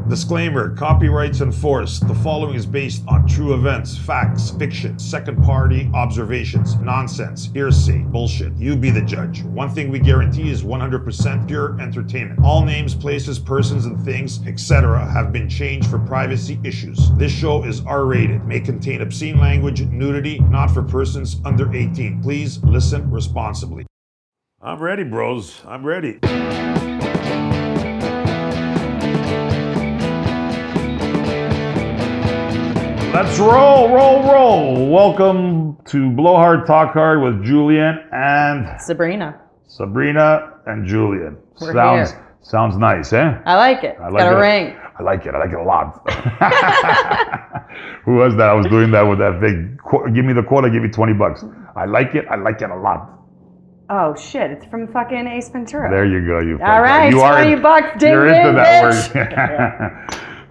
Disclaimer, copyrights enforced. The following is based on true events, facts, fiction, second-party observations, nonsense, hearsay, bullshit. You be the judge. One thing we guarantee is 100% pure entertainment. All names, places, persons, and things, etc. have been changed for privacy issues. This show is R-rated, may contain obscene language, nudity, not for persons under 18. Please listen responsibly. I'm ready, bros. I'm ready. Let's roll. Welcome to Blow Hard, Talk Hard with Julian and Sabrina and Julian. We're here. Sounds nice, eh? I like it. It's got a ring. I like it a lot. Who was that? I was doing that with that big, give me the quote, I give you $20. I like it a lot. Oh shit, it's from fucking Ace Ventura. There you go, you. All right, $20, ding you're ding, into that bitch. word.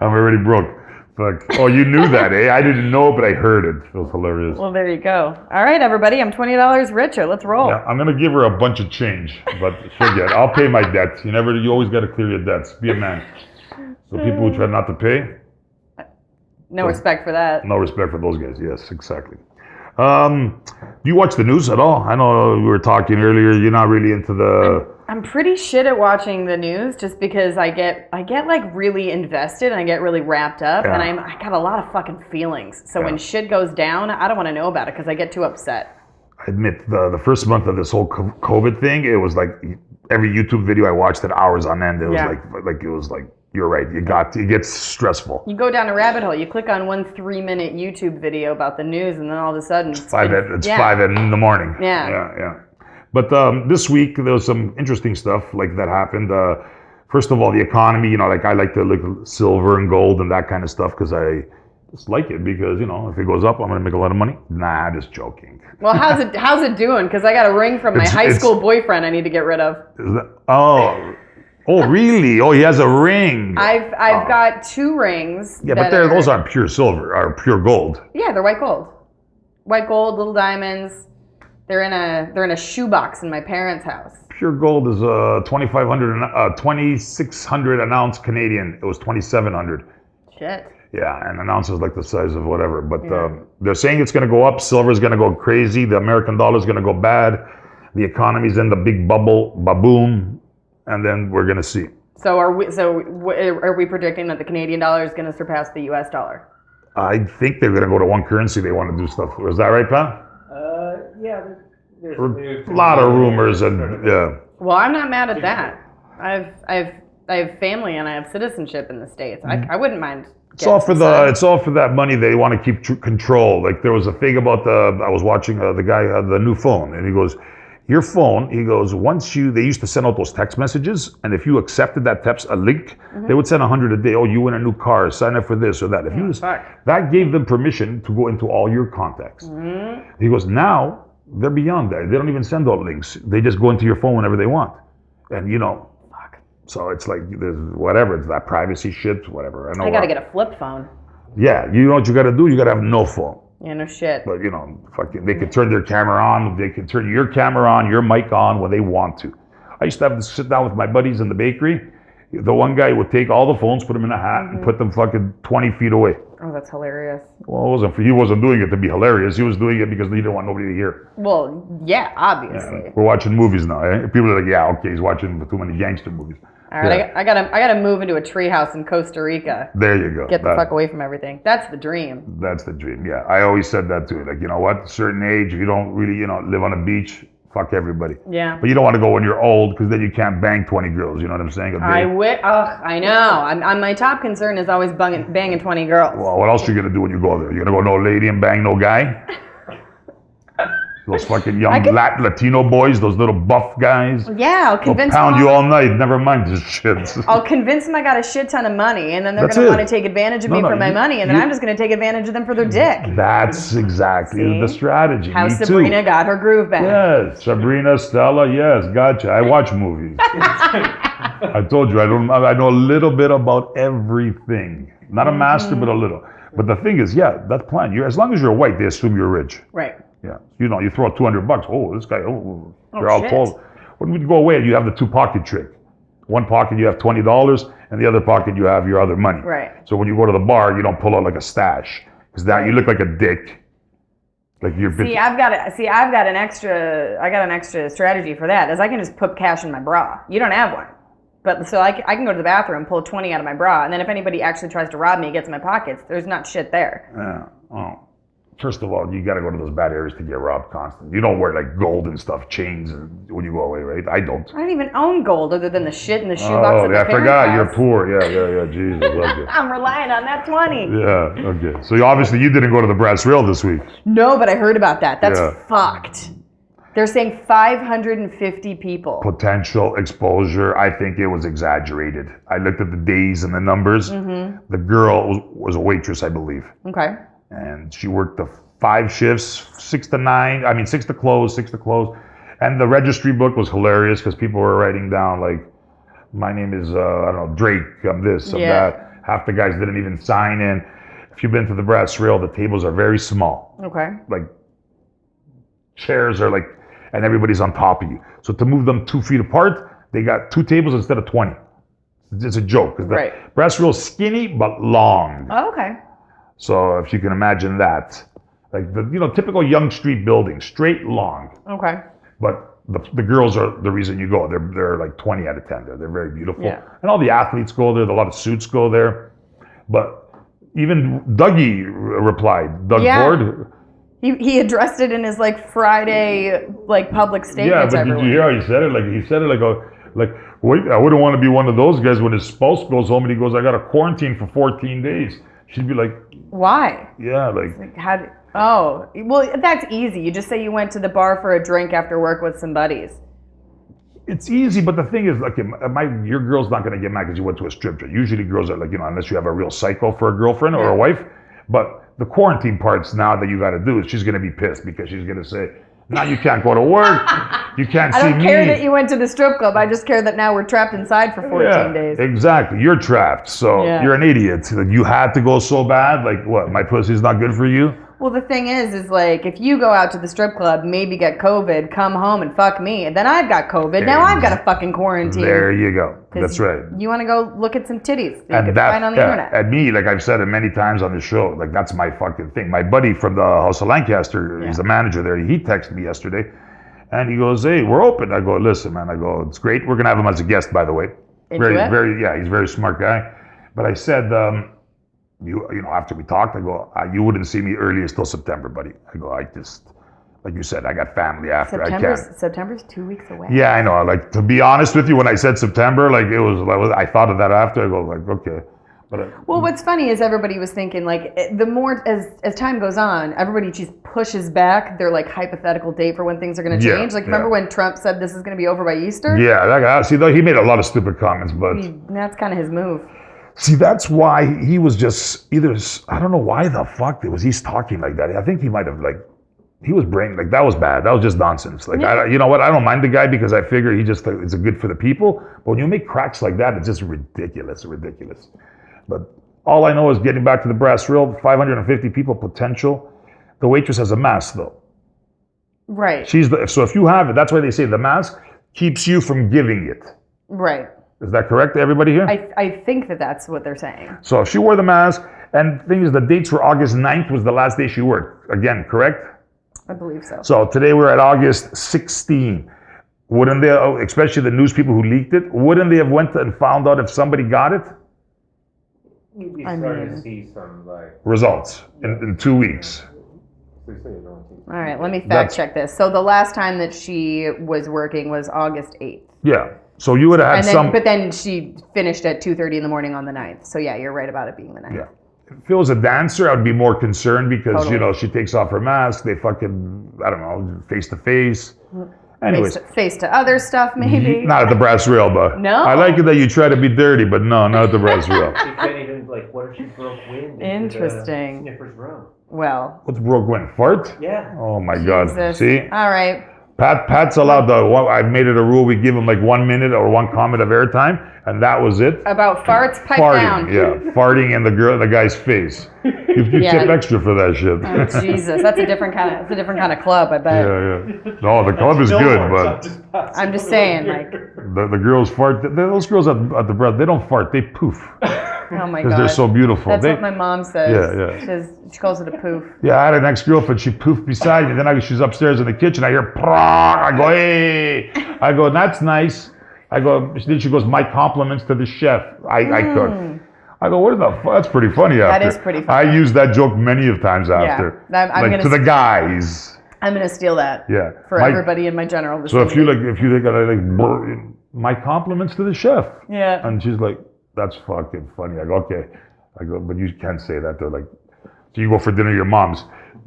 I'm already broke. Fuck. Oh, you knew that, eh? I didn't know, but I heard it. It was hilarious. Well, there you go. All right, everybody, I'm $20 richer. Let's roll. Yeah, I'm gonna give her a bunch of change, but she'll get it. I'll pay my debt. You always got to clear your debts. Be a man. So people who try not to pay. No respect for that. No respect for those guys. Yes, exactly. Do you watch the news at all? I know we were talking earlier. You're not really into the. I'm pretty shit at watching the news just because I get like really invested and I get really wrapped up and I got a lot of fucking feelings. So when shit goes down, I don't want to know about it because I get too upset. I admit the first month of this whole COVID thing, it was like every YouTube video I watched at hours on end. It was like you're right. It gets stressful. You go down a rabbit hole. You click on one 3-minute YouTube video about the news, and then all of a sudden it's 5 in the morning. Yeah. But this week there was some interesting stuff like that happened. First of all, the economy. Like I like to look at silver and gold and that kind of stuff because I just like it because if it goes up, I'm gonna make a lot of money. Nah, just joking. Well, how's it doing? Because I got a ring from my high school boyfriend I need to get rid of. Oh, really? Oh, he has a ring. I've got 2 rings. Yeah, but those aren't pure silver or pure gold. Yeah, they're white gold. White gold, little diamonds. They're in a shoebox in my parents' house. Pure gold is 2,600 an ounce Canadian. It was 2,700. Shit. Yeah, and an ounce is like the size of whatever. But they're saying it's going to go up. Silver is going to go crazy. The American dollar is going to go bad. The economy's in the big bubble, baboom. And then we're going to see. So are we predicting that the Canadian dollar is going to surpass the US dollar? I think they're going to go to one currency. They want to do stuff. Is that right, Pat? Yeah. There's a lot of rumors and yeah. Well, I'm not mad at that. I have family and I have citizenship in the States. I wouldn't mind. It's all for that money. They want to keep control. Like there was a thing about I was watching the guy the new phone, and he goes, your phone, he goes, they used to send out those text messages, and if you accepted that text, a link, they would send 100 a day. Oh, you win a new car, sign up for this or that. That gave them permission to go into all your contacts. He goes, now they're beyond that. They don't even send out links. They just go into your phone whenever they want. And so it's like, there's whatever, it's that privacy shit, whatever. I gotta get a flip phone. Yeah, you know what you gotta do? You gotta have no phone. Yeah, no shit. But they could turn their camera on. They could turn your camera on, your mic on when they want to. I used to have to sit down with my buddies in the bakery. The one guy would take all the phones, put them in a hat, and put them fucking 20 feet away. Oh, that's hilarious. Well, he wasn't doing it to be hilarious. He was doing it because he didn't want nobody to hear. Well, yeah, obviously. Yeah, we're watching movies now. Eh? People are like, yeah, okay, he's watching too many gangster movies. All right, I gotta move into a treehouse in Costa Rica. There you go. Get the fuck away from everything. That's the dream. That's the dream. Yeah, I always said that too. Like, you know what? A certain age, if you don't really, live on a beach, fuck everybody. Yeah. But you don't want to go when you're old because then you can't bang 20 girls. You know what I'm saying? I know. My top concern is always banging 20 girls. Well, what else are you gonna do when you go there? You're gonna go no lady and bang no guy? Those fucking young Latino boys, those little buff guys. Yeah, I'll convince them. They'll pound you all night. Never mind this shit. I'll convince them I got a shit ton of money, and then they're going to want to take advantage of me for my money, and then I'm just going to take advantage of them for their dick. That's exactly the strategy. How Sabrina got her groove back. Yes, Sabrina, Stella, yes, gotcha. I watch movies. I told you, I know a little bit about everything. Not a master, but a little. But the thing is, that's the plan. As long as you're white, they assume you're rich. Right. Yeah, you throw out $200. Oh, this guy. They're all told. When we go away, you have the 2 pocket trick. One pocket you have $20, and the other pocket you have your other money. Right. So when you go to the bar, you don't pull out like a stash, because that you look like a dick. Like you're. I got an extra strategy for that. Is I can just put cash in my bra. You don't have one. But so I can go to the bathroom, pull 20 out of my bra, and then if anybody actually tries to rob me, gets in my pockets, there's not shit there. Yeah. Oh. First of all, you got to go to those bad areas to get robbed constantly. You don't wear like gold and stuff, chains when you go away, right? I don't. I don't even own gold other than the shit in the shoebox. Oh, yeah, I forgot. You're poor. Yeah. Jesus. Okay. I'm relying on that 20. Yeah. Okay. So obviously you didn't go to the brass rail this week. No, but I heard about that. That's fucked. They're saying 550 people. Potential exposure. I think it was exaggerated. I looked at the days and the numbers. Mm-hmm. The girl was a waitress, I believe. Okay. And she worked the 5 shifts, 6 to 9. I mean, 6 to close. And the registry book was hilarious because people were writing down like, my name is, I don't know, Drake, I'm this, I'm that. Half the guys didn't even sign in. If you've been to the brass rail, the tables are very small. Okay. Like, chairs are like, and everybody's on top of you. So to move them 2 feet apart, they got 2 tables instead of 20. It's a joke. The brass rail is skinny, but long. Oh, okay. So if you can imagine that, like the typical Young Street building, straight, long. Okay. But the girls are the reason you go. They're like 20 out of 10. They're very beautiful. Yeah. And all the athletes go there. A lot of suits go there. But even Dougie replied, Doug Ford. He addressed it in his like Friday like public statement. Yeah, but did you hear how he said it? Like wait, I wouldn't want to be one of those guys when his spouse goes home and he goes, I got to quarantine for 14 days. She'd be like, why? Yeah, like well, that's easy. You just say you went to the bar for a drink after work with some buddies. It's easy, but the thing is, like, your girl's not going to get mad because you went to a strip joint. Usually girls are like, unless you have a real psycho for a girlfriend or a wife. But the quarantine parts now that you got to do is she's going to be pissed because she's going to say, now you can't go to work. You can't see me. I don't care that you went to the strip club. I just care that now we're trapped inside for 14 days. Exactly. You're trapped. So you're an idiot. Like, you had to go so bad. Like, what? My pussy's not good for you? Well, the thing is like, if you go out to the strip club, maybe get COVID, come home and fuck me, and then I've got COVID. Now I've got a fucking quarantine. There you go. That's right. You want to go look at some titties that and you can find on the internet. And me, like I've said it many times on the show, like that's my fucking thing. My buddy from the House of Lancaster, he's the manager there. He texted me yesterday, and he goes, "Hey, we're open." I go, "Listen, man." I go, "It's great. We're gonna have him as a guest, by the way. He's a very smart guy." But I said, after we talked, I go, you wouldn't see me earliest till September, buddy. I go, I just, like you said, I got family after. September's 2 weeks away. Yeah, I know. Like, to be honest with you, when I said September, like I thought of that after. I go like, okay. But well, what's funny is everybody was thinking like the more as time goes on, everybody just pushes back their like hypothetical date for when things are going to change. Like remember when Trump said this is going to be over by Easter? Yeah, that guy. See, though, he made a lot of stupid comments, but that's kind of his move. See, that's why he was just I don't know why the fuck he's talking like that. I think he might have he was that was bad. That was just nonsense. Like, you know what? I don't mind the guy because I figure he just is good for the people. But when you make cracks like that, it's just ridiculous. But all I know is getting back to the brass rail, 550 people potential. The waitress has a mask though. Right. So if you have it, that's why they say the mask keeps you from giving it. Right. Is that correct to everybody here? I think that's what they're saying. So if she wore the mask, and the thing is, the dates were August 9th was the last day she worked. Again, correct? I believe so. So today we're at August 16. Wouldn't they, especially the news people who leaked it, wouldn't they have went and found out if somebody got it? You'd be starting to see some results in 2 weeks. All right, let me fact check this. So the last time that she was working was August 8th. Yeah. So you would have had But then she finished at 2:30 in the morning on the 9th. So yeah, you're right about it being the 9th. Yeah. If it was a dancer, I'd be more concerned because, she takes off her mask. They fucking, I don't know, face to face. Anyways. Face to other stuff, maybe. Not at the brass rail, but no. I like it that you try to be dirty, but no, not at the brass rail. She can't even, what if she broke wind? Interesting. Sniffer's room. Well. What's broke wind? Fart? Yeah. Oh my God. See? All right. Pat's allowed I've made it a rule. We give him 1 minute or one comment of airtime, and that was it. About farts, pipe farting, down. Yeah, farting in the guy's face. You tip extra for that shit. Oh, Jesus, that's a different kind of club, I bet. Yeah. No, the club is good, but I'm just saying, like, the girls fart. Those girls at the breath, they don't fart. They poof. oh my God. Because they're so beautiful. That's what my mom says. Yeah. She calls it a poof. Yeah, I had an ex-girlfriend. She poofed beside me. Then she's upstairs in the kitchen. I hear prong. I go, hey. I go, that's nice. I go. Then she goes, my compliments to the chef. I cook. I go, what the fuck? That's pretty funny. After. That is pretty funny. I use that joke many of times after. Yeah, like to the guys. I'm gonna steal that. Yeah. For everybody in my general vicinity. So if you like, my compliments to the chef. Yeah. And she's like, that's fucking funny. I go, okay. I go, but you can't say that. They're like, so you go for dinner, your mom's.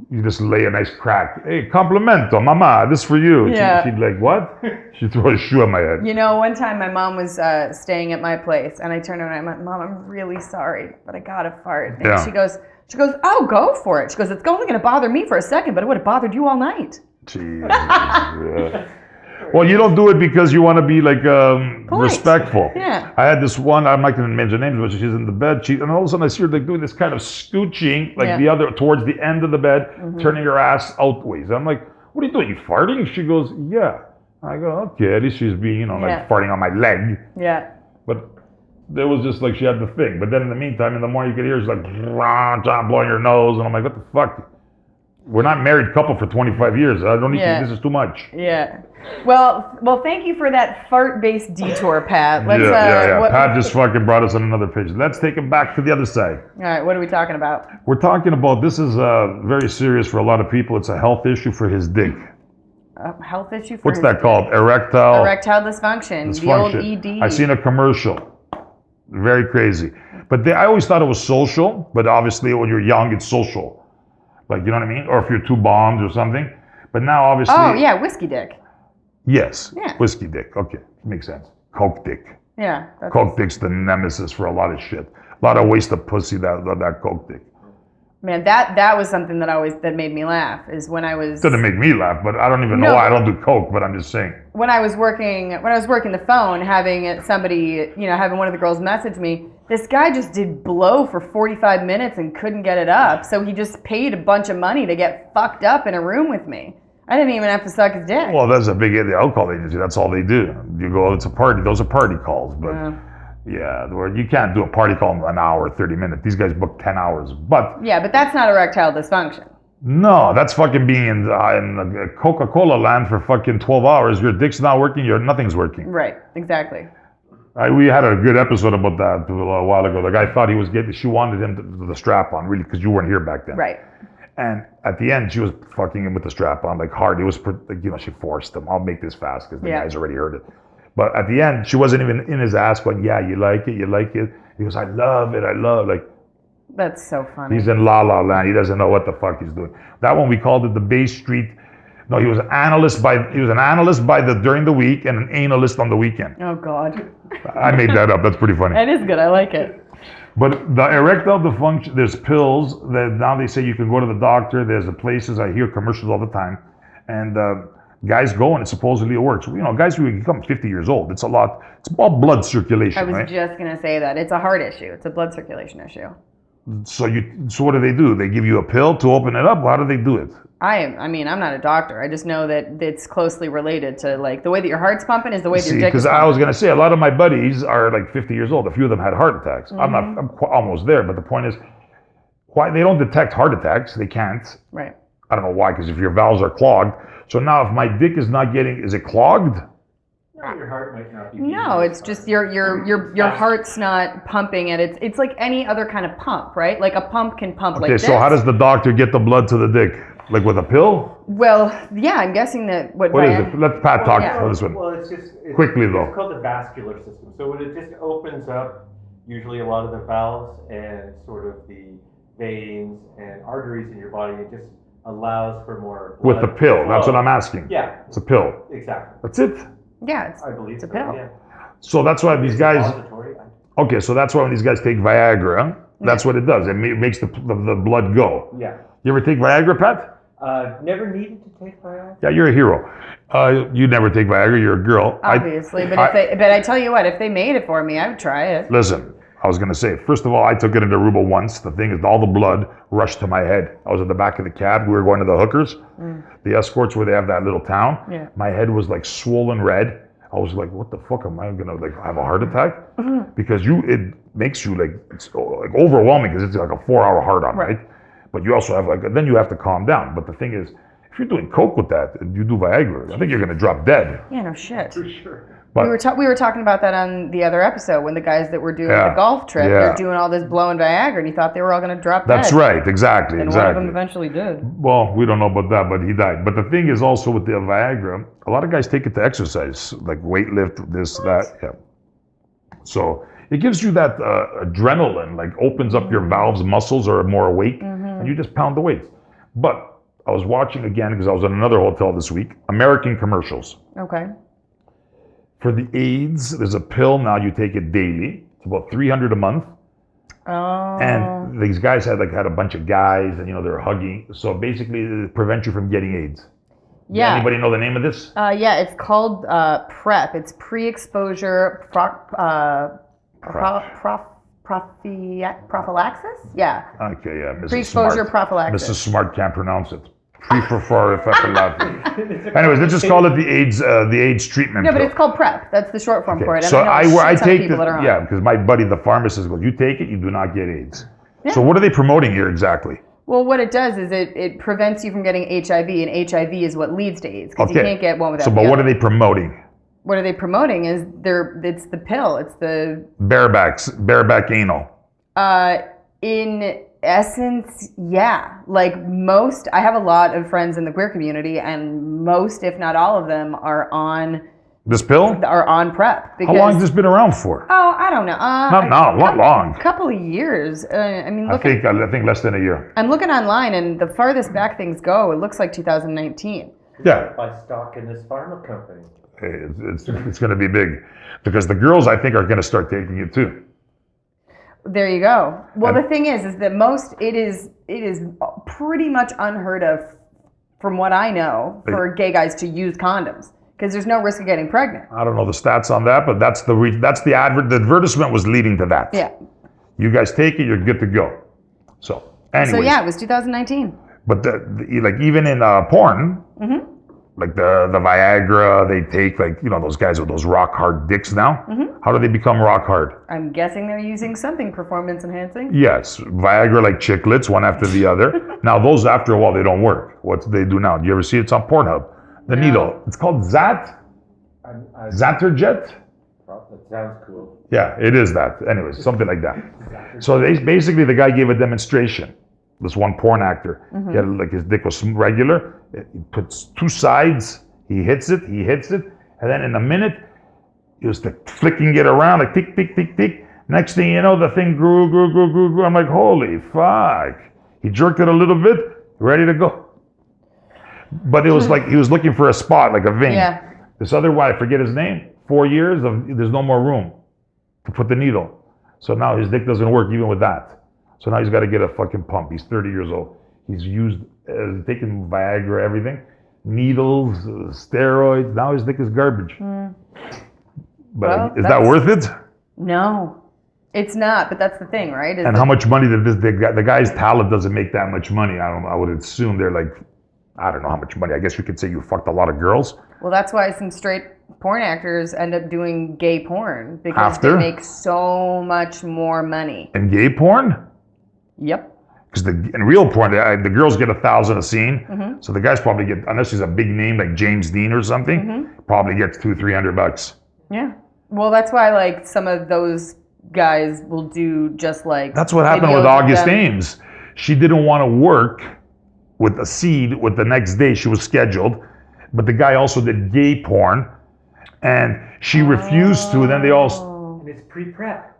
You just lay a nice crack. Hey, complimento, mama, this for you. Yeah. She'd like, what? She'd throw a shoe at my head. You know, one time my mom was staying at my place, and I turned around and I went, Mom, I'm really sorry, but I gotta fart. And she goes, oh, go for it. She goes, it's only gonna bother me for a second, but it would have bothered you all night. Jeez. Yeah. Well, you don't do it because you want to be like respectful. Yeah. I had this one, I'm not going to mention names, but she's in the bed, and all of a sudden I see her like doing this kind of scooching, like the other towards the end of the bed, turning her ass outways. I'm like, what are you doing? You farting? She goes, yeah. I go, okay, at least she's being, like farting on my leg. Yeah. But there was just like she had the thing. But then in the meantime, in the morning you could hear she's like blowing your nose, and I'm like, what the fuck? We're not married couple for 25 years. I don't need to, this is too much. Yeah. Well, thank you for that fart-based detour, Pat. Let's, Pat just fucking brought us on another page. Let's take it back to the other side. All right, what are we talking about? We're talking about, this is very serious for a lot of people. It's a health issue for his dick. A health issue for What's that called? Erectile dysfunction. The old ED. I seen a commercial. Very crazy. But I always thought it was social, but obviously when you're young, it's social. Like, you know what I mean? Or if you're two bombs or something. But now, obviously... Oh, yeah, whiskey dick. Yes. Yeah. Whiskey dick. Okay. Makes sense. Coke dick. Yeah. Coke dick's the nemesis for a lot of shit. A lot of waste of pussy, that Coke dick. Man, that was something that made me laugh, is when I was... Didn't make me laugh, but I don't even know why I don't do Coke, but I'm just saying. When I was working the phone, having somebody, having one of the girls message me, this guy just did blow for 45 minutes and couldn't get it up. So he just paid a bunch of money to get fucked up in a room with me. I didn't even have to suck his dick. Well, that's a big the alcohol agency. That's all they do. You go, it's a party. Those are party calls. But where you can't do a party call in an hour, 30 minutes. These guys book 10 hours. But that's not erectile dysfunction. No, that's fucking being in Coca-Cola land for fucking 12 hours. Your dick's not working. Nothing's working. Right. Exactly. We had a good episode about that a while ago. The guy thought she wanted him to the strap on, really, because you weren't here back then. Right. And at the end, she was fucking him with the strap on, like hard. It was, she forced him. I'll make this fast because the guy's already heard it. But at the end, she wasn't even in his ass going, yeah, you like it. He goes, I love it. Like. That's so funny. He's in La La Land. He doesn't know what the fuck he's doing. That one we called it the Bay Street. No, he was an analyst during the week and an analyst on the weekend. Oh God. I made that up. That's pretty funny. That is good. I like it. But the erectile dysfunction, there's pills that now they say you can go to the doctor. There's the places, I hear commercials all the time, and guys go and supposedly it works. Guys who become 50 years old, it's a lot. It's all blood circulation. I was just gonna say that it's a heart issue. It's a blood circulation issue. So what do? They give you a pill to open it up? How do they do it? I'm not a doctor. I just know that it's closely related to, like, the way that your heart's pumping is the way that your dick is pumping. Because I was going to say, a lot of my buddies are like 50 years old. A few of them had heart attacks. I'm almost there, but the point is, why they don't detect heart attacks? They can't. Right. I don't know why, because if your valves are clogged. So now if my dick is not is it clogged? No, your heart might not be. No, it's just your heart's not pumping, and it's like any other kind of pump, right? Like a pump can pump like this. Okay, so how does the doctor get the blood to the dick? Like with a pill? Well, yeah, I'm guessing that what is it? Let Pat talk for this one. Well, it's quickly though. It's called the vascular system. So it just opens up usually a lot of the valves and sort of the veins and arteries in your body. It just allows for more blood with the pill. That's what I'm asking. Yeah. It's a pill. Exactly. That's it? Yeah, I believe it's a pill. Yeah. So that's why these guys. Okay, so that's why when these guys take Viagra, that's what it does. It makes the blood go. Yeah. You ever take Viagra, Pat? Never needed to take Viagra. Yeah, you're a hero. You never take Viagra. You're a girl. Obviously, but I tell you what, if they made it for me, I would try it. Listen, I was going to say, first of all, I took it into Aruba once. The thing is, all the blood rushed to my head. I was at the back of the cab. We were going to the hookers, the escorts where they have that little town. Yeah. My head was like swollen red. I was like, what the fuck, am I going to like have a heart attack? Because it makes you like, it's like overwhelming because it's like a 4-hour hard on, right? But you also have like, then you have to calm down. But the thing is, if you're doing coke with that, and you do Viagra, I think you're going to drop dead. Yeah, no shit. For sure. But, we were talking about that on the other episode when the guys that were doing the golf trip, they're doing all this blowing Viagra, and you thought they were all going to drop dead. That's right, exactly. And one of them eventually did. Well, we don't know about that, but he died. But the thing is also with the Viagra, a lot of guys take it to exercise, like weight lift, this, that. Yeah. So it gives you that adrenaline, like opens up your valves, muscles are more awake, and you just pound the weights. But I was watching again, because I was at another hotel this week, American commercials. Okay. For the AIDS, there's a pill now, you take it daily. It's about $300 a month. Oh. And these guys had a bunch of guys, and they're hugging. So basically, it prevents you from getting AIDS. Yeah. Anybody know the name of this? Yeah, it's called PrEP. It's pre-exposure prophylaxis? Yeah. Okay, yeah. Mrs. Pre-exposure Smart. prophylaxis. Mrs. Smart can't pronounce it. Anyways, let's just call it the AIDS treatment. No, but pill. it's called PrEP. That's the short form for it. And So I know I take people that are on. yeah, because my buddy, the pharmacist, goes, you take it, you do not get AIDS. Yeah. So what are they promoting here exactly? Well, what it does is it prevents you from getting HIV, and HIV is what leads to AIDS, because you can't get one without So, the but what other. are they promoting? What are they promoting is it's the pill. It's the... Bareback anal. In essence, yeah. Like I have a lot of friends in the queer community, and most, if not all of them, are on This pill? PrEP. How long has this been around for? Oh, I don't know. Not long. A couple of years. I mean, I think less than a year. I'm looking online, and the farthest back things go, it looks like 2019. Yeah. Buy stock in this pharma company. It's going to be big, because the girls, I think, are going to start taking it too. There you go. Well, the thing is that it is pretty much unheard of, from what I know, for gay guys to use condoms, because there's no risk of getting pregnant. I don't know the stats on that, but that's the advertisement was leading to that. Yeah. You guys take it, you're good to go. So, anyways. So yeah, it was 2019. But like even in porn, like the Viagra, they take those guys with those rock hard dicks now. How do they become rock hard? I'm guessing they're using something performance enhancing. Yes, Viagra like chiclets, one after the other. Now those after a while they don't work. What do they do now? Do you ever see it? It's on Pornhub? The needle. It's called Zatterjet. That sounds cool. Yeah, it is that. Anyways, something like that. So basically the guy gave a demonstration. This one porn actor. He had his dick was regular. He puts two sides. He hits it, and then in a minute, he was flicking it around like tick, tick, tick, tick. Next thing you know, the thing grew. I'm like, holy fuck. He jerked it a little bit, ready to go. But it was like he was looking for a spot, like a vein. Yeah. This other one, I forget his name. 4 years there's no more room to put the needle. So now his dick doesn't work even with that. So now he's got to get a fucking pump. He's 30 years old. He's taking Viagra, everything, needles, steroids. Now his dick is garbage. But is that worth it? No, it's not. But that's the thing, right? And how much money did the guy's talent doesn't make that much money? I would assume they're like, I don't know how much money. I guess you could say you fucked a lot of girls. Well, that's why some straight porn actors end up doing gay porn, because they make so much more money. And gay porn? Yep. Because in real porn, the girls get 1,000 a scene. So the guys probably get, unless he's a big name like James Dean or something, probably gets $200-300. Yeah. Well, that's why some of those guys will do just like. That's what happened with August Ames. She didn't want to work with a seed with the next day. She was scheduled, but the guy also did gay porn, and she refused to. And then they all. And it's pre-prep.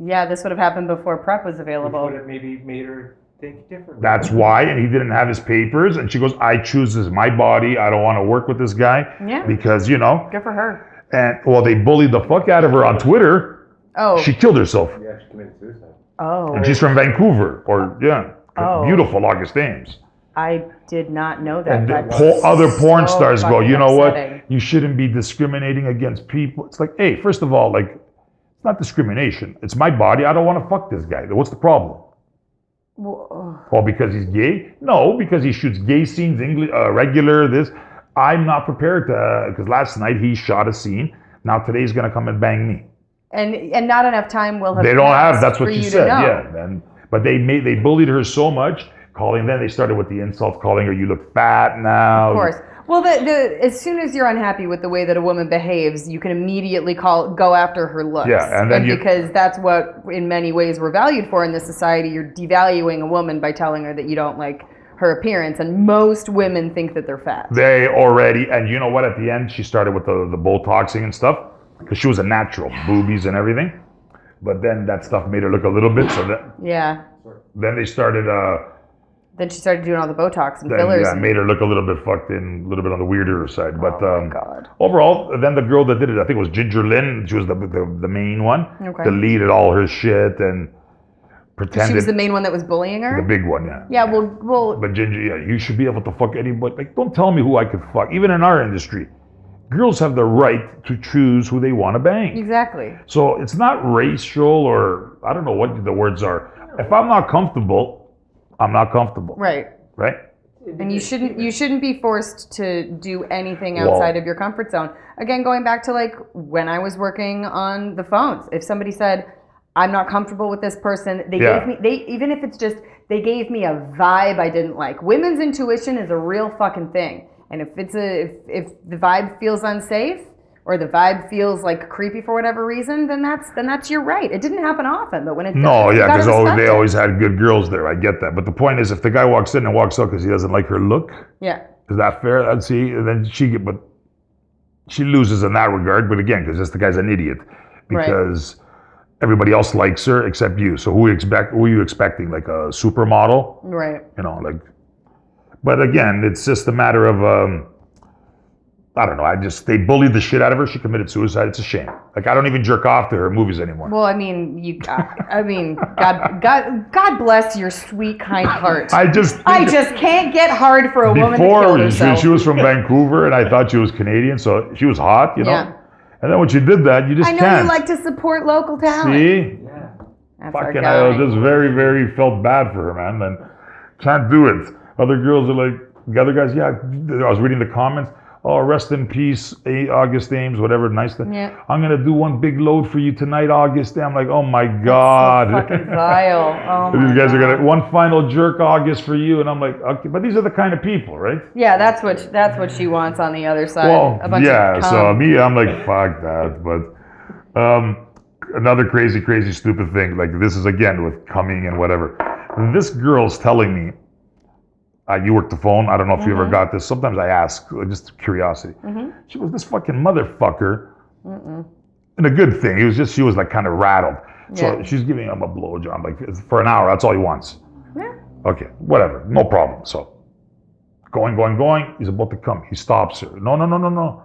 Yeah, this would have happened before PrEP was available. Which would have maybe made her think differently. That's why, and he didn't have his papers, and she goes, I choose this, my body. I don't want to work with this guy. Yeah. Because, Good for her. And, well, they bullied the fuck out of her on Twitter. Oh. She killed herself. Yeah, she committed suicide. Oh. And she's from Vancouver, beautiful August Ames. I did not know that. And That's other porn so stars go, you know upsetting. what? You shouldn't be discriminating against people. It's like, hey, first of all, It's not discrimination. It's my body. I don't want to fuck this guy. What's the problem? Well, because he's gay? No, because he shoots gay scenes, English, regular, this. I'm not prepared to, because last night he shot a scene. Now today he's going to come and bang me. And not enough time will have They don't have, that's for what she you to said, know. yeah. But they bullied her so much, then they started with the insults, calling her, you look fat now. Of course. Well, as soon as you're unhappy with the way that a woman behaves, you can immediately go after her looks. Yeah, and then because that's what, in many ways, we're valued for in this society. You're devaluing a woman by telling her that you don't like her appearance, and most women think that they're fat. They already, and you know what? At the end, she started with the Botoxing and stuff because she was a natural, boobies and everything. But then that stuff made her look a little bit. So then they started. Then she started doing all the Botox and fillers. Yeah, made her look a little bit fucked in, a little bit on the weirder side. But oh my God. Overall, then the girl that did it, I think it was Ginger Lynn. She was the main one. Okay. Deleted all her shit and pretended. She was the main one that was bullying her? The big one, yeah. Yeah, well. But Ginger, yeah, you should be able to fuck anybody. Like, don't tell me who I could fuck. Even in our industry, girls have the right to choose who they want to bang. Exactly. So it's not racial or I don't know what the words are. If I'm not comfortable, I'm not comfortable. Right. Right? And you shouldn't be forced to do anything outside of your comfort zone. Again, going back to like when I was working on the phones, if somebody said, I'm not comfortable with this person, they gave me even if it's just they gave me a vibe I didn't like. Women's intuition is a real fucking thing. And if the vibe feels unsafe or the vibe feels like creepy for whatever reason, then that's your right. It didn't happen often, but when it does, because they always had good girls there. I get that, but the point is, if the guy walks in and walks out because he doesn't like her look, is that fair? I'd see, and then she loses in that regard. But again, because the guy's an idiot, because everybody else likes her except you. So who are you expecting? Like a supermodel, right? You know, like. But again, it's just a matter of. I don't know. They bullied the shit out of her. She committed suicide. It's a shame. Like, I don't even jerk off to her movies anymore. Well, I mean, God bless your sweet, kind heart. I just can't get hard for a woman to kill herself. Before, she was from Vancouver, and I thought she was Canadian, so she was hot, you know. Yeah. And then when she did that, you just can't. I know you like to support local talent. See? Yeah. Fucking, I was just very, very felt bad for her, man. And can't do it. Other girls are like, the other guys, I was reading the comments. Oh, rest in peace, August Ames, whatever, nice thing. Yeah. I'm going to do one big load for you tonight, August. I'm like, oh my God. That's so fucking vile. Oh my These guys God. are going to, one final jerk, August, for you. And I'm like, okay, but these are the kind of people, right? Yeah, that's what she wants on the other side. Well, a bunch of so me, I'm like, fuck that. But another crazy, stupid thing, like this is again with coming and whatever. This girl's telling me, you work the phone. I don't know if you ever got this. Sometimes I ask, just curiosity. She goes, this fucking motherfucker, and a good thing. She was like kind of rattled. So she's giving him a blowjob, like for an hour. That's all he wants. Yeah. Okay, whatever, no problem. So going. He's about to come. He stops her. No.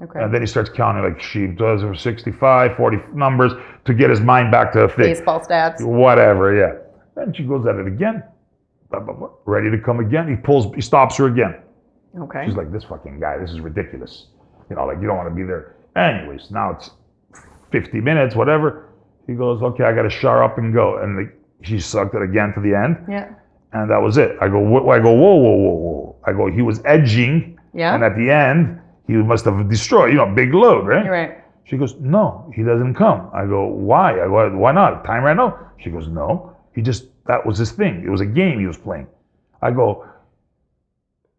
Okay. And then he starts counting like she does her 65, 40 numbers to get his mind back to a thing. Baseball stats. Whatever, yeah. Then she goes at it again. Ready to come again. He stops her again. Okay. She's like, this fucking guy, this is ridiculous. You know, like you don't want to be there. Anyways, now it's 50 minutes, whatever. He goes, okay, I got to shower up and go. And she sucked it again to the end. Yeah. And that was it. I go, whoa. I go, he was edging. Yeah. And at the end, he must have destroyed, big load, right? You're right. She goes, no, he doesn't come. I go, why? I go, why not? Time ran out. She goes, no. That was his thing. It was a game he was playing. I go,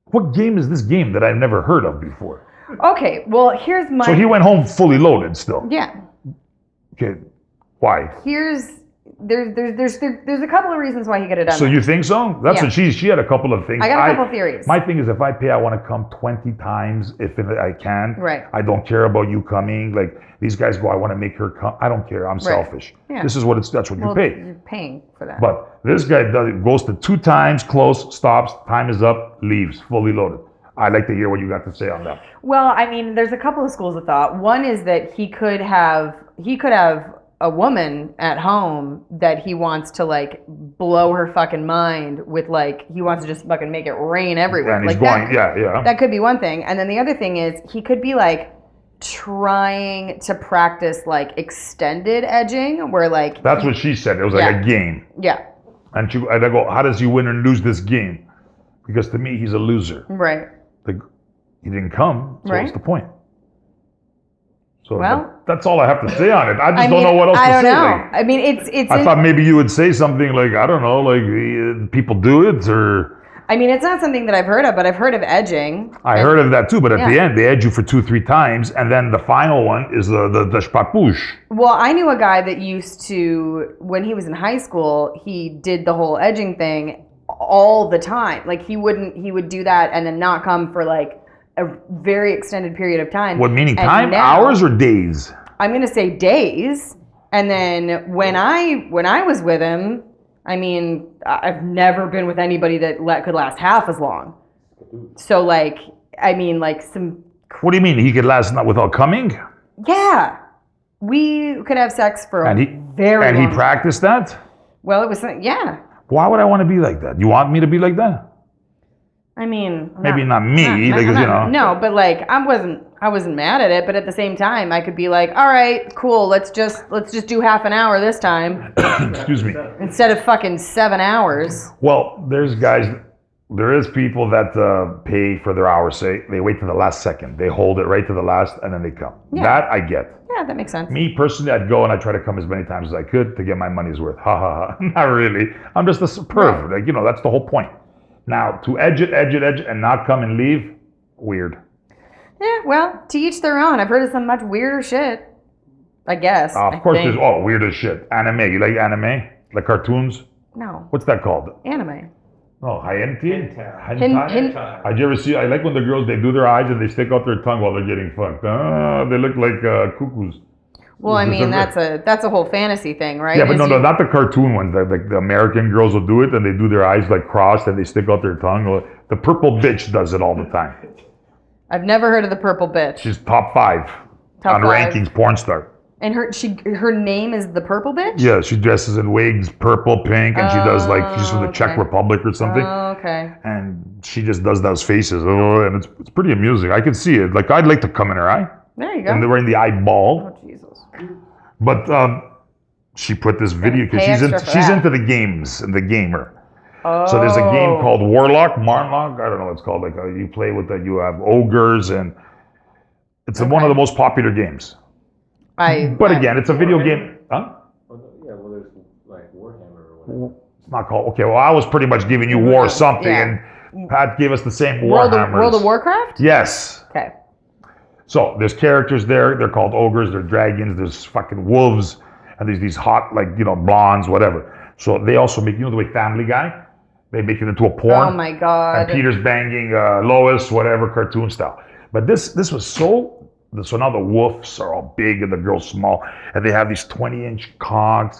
what game is this game that I've never heard of before? Okay, well, here's my... So he went home fully loaded still. Yeah. Okay, why? There's a couple of reasons why he could have done So that. you think so? That's what she had a couple of things. I got a couple of theories. My thing is, if I pay, I want to come 20 times if I can. Right. I don't care about you coming. Like these guys go, I want to make her come. I don't care. I'm selfish. Yeah. This is that's what you pay. You're paying for that. But this guy goes to 2 times, close, stops, time is up, leaves, fully loaded. I'd like to hear what you got to say on that. Well, I mean, there's a couple of schools of thought. One is that he could have a woman at home that he wants to like blow her fucking mind with, like he wants to just fucking make it rain everywhere. And he's like going, yeah. That could be one thing. And then the other thing is he could be like trying to practice like extended edging where like That's what she said. It was like a game. Yeah. And I go, how does he win and lose this game? Because to me, he's a loser. Right. Like, he didn't come, so what's the point? So well, that's all I have to say on it. I just don't know what else to say. I don't know. Like, I mean, it's. I thought maybe you would say something like, I don't know, like people do it, or. I mean, it's not something that I've heard of, but I've heard of edging. I heard of that too, but at the end, they edge you for 2-3 times, and then the final one is the shpapouche. Well, I knew a guy that used to, when he was in high school, he did the whole edging thing all the time. Like he would do that and then not come for like a very extended period of time. What, meaning and time, now, hours, or days? I'm going to say days. And then when I was with him, I mean, I've never been with anybody that could last half as long. So like, I mean, like some. What do you mean? He could last not without coming? Yeah. We could have sex for very long. And he practiced that? Well, it was, yeah. Why would I want to be like that? You want me to be like that? I mean, maybe not me, because you know. No, but like I wasn't mad at it, but at the same time, I could be like, all right, cool, let's just do half an hour this time. Excuse me. Instead of fucking 7 hours. Well, there is people that pay for their hours. Say they wait to the last second, they hold it right to the last, and then they come. Yeah. That I get. Yeah, that makes sense. Me personally, I'd go and I'd try to come as many times as I could to get my money's worth. Ha ha ha. Not really. I'm just a perv. Like, you know, that's the whole point. Now, to edge it, and not come and leave, weird. Yeah, well, to each their own. I've heard of some much weirder shit. I guess. Of course, there's weird as shit. Anime. You like anime? Like cartoons? No. What's that called? Anime. Oh, hentai? Hentai? Did you ever see? I like when the girls, they do their eyes and they stick out their tongue while they're getting fucked. They look like cuckoos. Well, I mean, that's a whole fantasy thing, right? Yeah, but no, not the cartoon ones. Like the American girls will do it, and they do their eyes like crossed, and they stick out their tongue. The purple bitch does it all the time. I've never heard of the purple bitch. She's top 5 on rankings, porn star. And her name is the purple bitch? Yeah, she dresses in wigs, purple, pink, and she does like she's from the Czech Republic or something. Oh, okay. And she just does those faces, and it's pretty amusing. I can see it. Like I'd like to come in her eye. There you go. And they're in the eyeball. Oh Jesus. But she put this video because she's into the games and the gamer. Oh. So there's a game called Marlock. I don't know what it's called. Like you play with you have ogres, and it's one of the most popular games. But again, it's a video game. Huh? Yeah, well, there's like Warhammer or whatever. It's not called. Okay, well, I was pretty much giving you war something, and Pat gave us the same Warhammers. World of Warcraft? Yes. Okay. So there's characters there. They're called ogres. They're dragons. There's fucking wolves, and there's these hot, like, you know, blondes, whatever. So they also make, you know, the way Family Guy, they make it into a porn. Oh my God. And Peter's banging Lois, whatever, cartoon style. But this was so now the wolves are all big and the girls small, and they have these 20-inch cocks.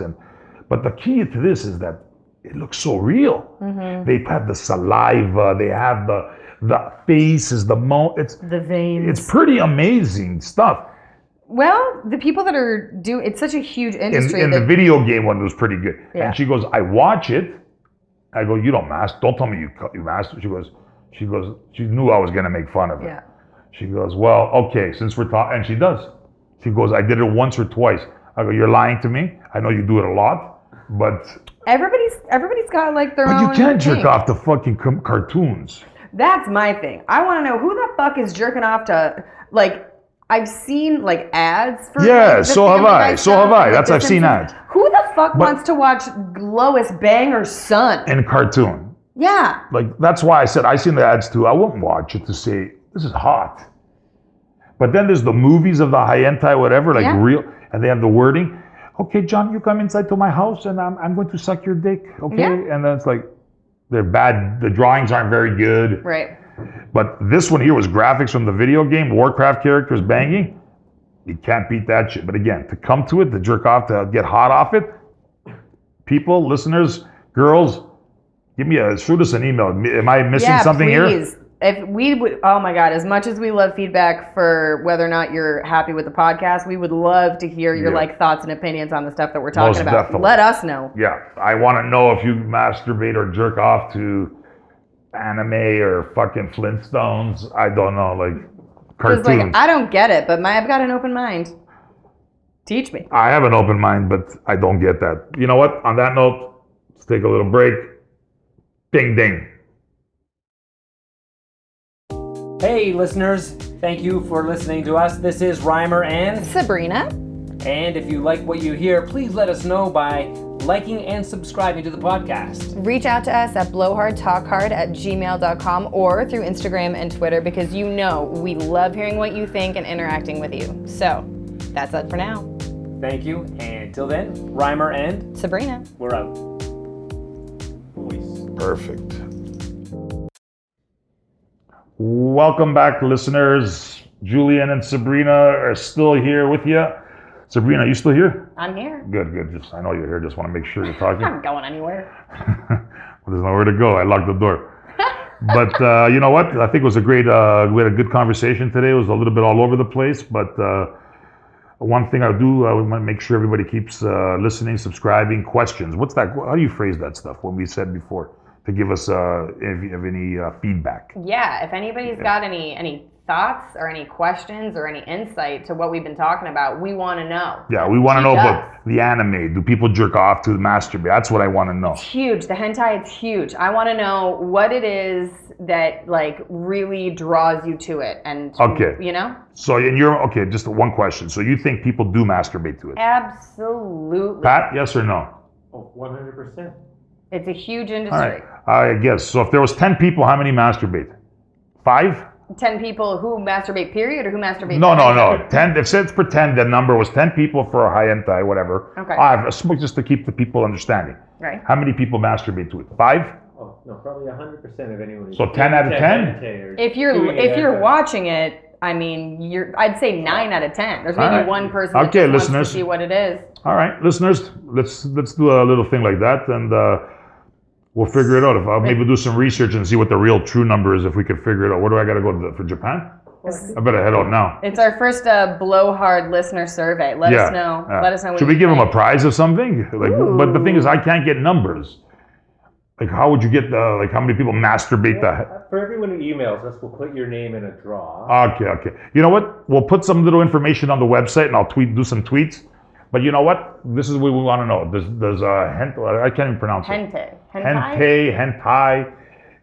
But the key to this is that it looks so real. Mm-hmm. They have the saliva. They have the faces, the veins. It's pretty amazing stuff. Well, the people that are it's such a huge industry. In the video game one, it was pretty good. Yeah. And she goes, I watch it. I go, you don't mask. Don't tell me you mask. She goes, she knew I was going to make fun of it. Yeah. She goes, well, okay, since we're talking, and she does. She goes, I did it once or twice. I go, you're lying to me. I know you do it a lot, but everybody's got like their own. But you can't jerk off to fucking cartoons. That's my thing. I want to know who the fuck is jerking off to, like, I've seen like ads for. Yeah, like, so have I. That's I've seen ads. Who the fuck wants to watch Lois bang her son in cartoon? Yeah. Like that's why I said I seen the ads too. I wouldn't watch it to say this is hot. But then there's the movies of the hentai, whatever, like real, and they have the wording. Okay, John, you come inside to my house, and I'm going to suck your dick. Okay, and then it's like they're bad. The drawings aren't very good. Right. But this one here was graphics from the video game, Warcraft characters banging. You can't beat that shit. But again, to come to it, to jerk off, to get hot off it, people, listeners, girls, shoot us an email. Am I missing something please. Here? If we would, oh my God, as much as we love feedback for whether or not you're happy with the podcast, we would love to hear your like thoughts and opinions on the stuff that we're talking about. Definitely. Let us know. Yeah, I want to know if you masturbate or jerk off to anime or fucking Flintstones. I don't know, like, Just cartoons. like, I don't get it, but I've got an open mind. Teach me. I have an open mind, but I don't get that. You know what? On that note, let's take a little break. Ding, ding. Hey, listeners. Thank you for listening to us. This is Reimer and Sabrina. And if you like what you hear, please let us know by liking and subscribing to the podcast. Reach out to us at blowhardtalkhard@gmail.com or through Instagram and Twitter because you know we love hearing what you think and interacting with you. So, that's it for now. Thank you. And till then, Reimer and Sabrina. we're out. Perfect. Welcome back, listeners. Julian and Sabrina are still here with you. Sabrina, are you still here? I'm here. Good. Just I know you're here. Just want to make sure you're talking. I'm not going anywhere. Well, there's nowhere to go. I locked the door. But you know what? I think it was a great. We had a good conversation today. It was a little bit all over the place, but one thing I want to make sure everybody keeps listening, subscribing. Questions. What's that? How do you phrase that stuff? When we said before to give us if you have any feedback. Yeah, if anybody's got any thoughts or any questions or any insight to what we've been talking about, we want to know. Yeah, we want to know Teach about us. the anime. Do people jerk off to masturbate? That's what I want to know. It's huge. The hentai, it's huge. I want to know what it is that like really draws you to it, and Okay. you know. So, and you're okay. Just one question. So, you think people do masturbate to it? Absolutely. Pat, yes or no? Oh, 100%. It's a huge All industry. right. I guess. So, if there was 10 people, how many masturbate? 5? 10 people who masturbate, period, or who masturbate? No. 10. If let's pretend the number was 10 people for a high hentai, whatever. Okay. Just to keep the people understanding. Right. How many people masturbate to it? 5? Oh, no, probably 100% of anyone who's So 10 out of 10? If you're watching it, I mean, I'd say 9 out of 10. There's maybe All right. one person that Okay, just listeners. wants to see what it is. All right, listeners, let's do a little thing like that, and we'll figure it out. If maybe we'll do some research and see what the real true number is. If we can figure it out, where do I got to go for Japan? I better head out now. It's our first blowhard listener survey. Let us know. yeah. Let us know. What Should we you give them a think. prize of something? Like, but the thing is, I can't get numbers. Like, how would you get like how many people masturbate the? For everyone who emails us, we'll put your name in a draw. Okay. You know what? We'll put some little information on the website, and I'll do some tweets. But you know what? This is what we want to know. Does I can't even pronounce it. Hentai.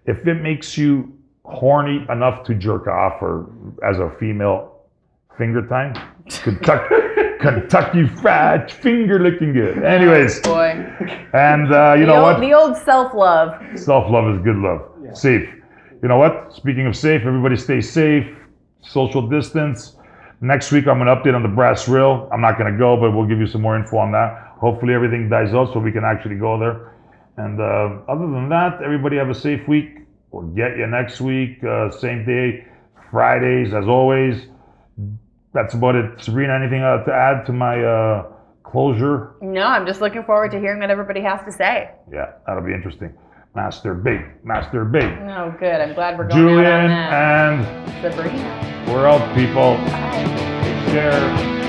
If it makes you horny enough to jerk off, or as a female, finger time, Kentucky Fried Finger looking good. Anyways, Boy. and you know what? The old self-love. Self-love is good love. Yeah. Safe. You know what? Speaking of safe, everybody stay safe. Social distance. Next week, I'm going to update on the brass rail. I'm not going to go, but we'll give you some more info on that. Hopefully, everything dies out so we can actually go there. And other than that, everybody have a safe week. We'll get you next week, same day, Fridays, as always. That's about it. Sabrina, anything to add to my closure? No, I'm just looking forward to hearing what everybody has to say. Yeah, that'll be interesting. Masturbate. Oh, good. I'm glad we're going Julian out on that. and Sabrina. we're out, people. Bye. Take care.